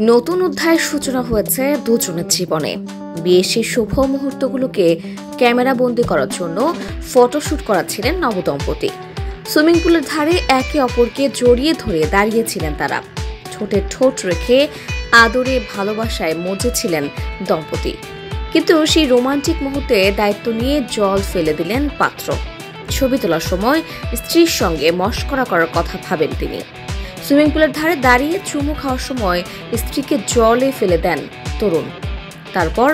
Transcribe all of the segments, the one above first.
নতুন অধ্যায়ের সূচনা হয়েছে দুজনের জীবনে। বিয়ের সেই শুভ মুহূর্তগুলোকে ক্যামেরা বন্দি করার জন্য ফটোশুট করাচ্ছিলেন নবদম্পতি। সুইমিং পুলের ধারে একে অপরকে জড়িয়ে ধরে দাঁড়িয়েছিলেন তারা। ঠোঁটে ঠোঁট রেখে আদরে ভালোবাসায় মজেছিলেন দম্পতি। কিন্তু সেই রোমান্টিক মুহূর্তে দায়িত্ব নিয়ে জল ফেলে দিলেন পাত্র। ছবি তোলার সময় স্ত্রীর সঙ্গে মশকরা করার কথা ভাবেন তিনি। সুইমিং পুলের ধারে দাঁড়িয়ে চুমু খাওয়ার সময় স্ত্রীকে জলে ফেলে দেন তরুণ। তারপর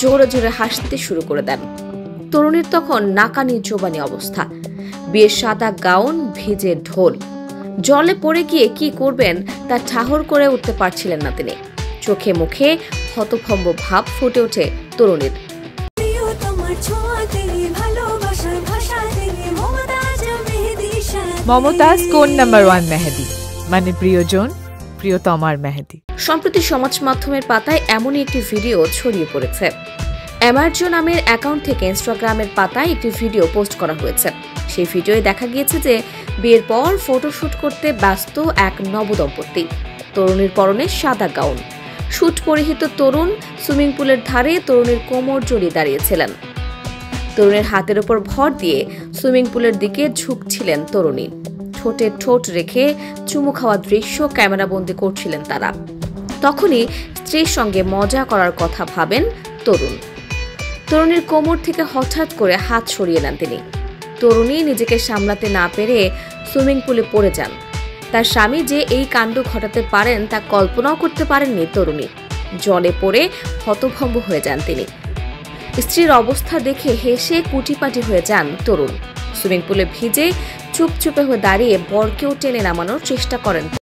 জোরে জোরে হাসতে শুরু করে দেন। তরুণীর তখন নাকানি চোবানি অবস্থা। বিয়ের সাদা গাউন ভিজে ঢোল। জলে পড়ে গিয়ে কি করবেন তা ঠাহর করে উঠতে পারছিলেন না তিনি। চোখে মুখে হতভম্ব ভাব ফুটে ওঠে তরুণীর। মমতাজ কোন নাম্বার 1 মেহেদি, মানে প্রিয়জন প্রিয়তমার মেহেদি। সম্প্রতি সমাজ মাধ্যমের পাতায় এমনই একটি ভিডিও ছড়িয়ে পড়েছে। এমার্জো নামের অ্যাকাউন্ট থেকে ইনস্টাগ্রামের পাতায় একটি ভিডিও পোস্ট করা হয়েছে। সেই ভিডিওয়ে দেখা গিয়েছে যে বিয়ের পর ফটোশুট করতে ব্যস্ত এক নবদম্পতি। তরুণীর পরনে সাদা গাউন। শুট পরিহিত তরুণ সুইমিং পুলের ধারে তরুণীর কোমর জড়িয়ে দাঁড়িয়েছিলেন। তরুণীর হাতের উপর ভর দিয়ে সুইমিং পুলের দিকে ঝুঁকছিলেন তরুণী। ঠোঁটে ঠোঁট রেখে চুমু খাওয়ার দৃশ্য ক্যামেরাবন্দি করছিলেন তারা। তখনই স্ত্রীর সঙ্গে মজা করার কথা ভাবেন তরুণ। তরুণীর কোমর থেকে হঠাৎ করে হাত সরিয়ে নেন তিনি। তরুণী নিজেকে সামলাতে না পেরে সুইমিং পুলে পড়ে যান। তার স্বামী যে এই কাণ্ড ঘটাতে পারেন তা কল্পনাও করতে পারেননি তরুণী। জলে পড়ে হতভম্ব হয়ে যান তিনি। স্ত্রীর অবস্থা দেখে হেসে কুটিপাটি হয়ে যান তরুণ। সুইমিং পুলে ভিজে চুপচুপে হয়ে দাঁড়িয়ে বরকেও টেনে নামানোর চেষ্টা করেন।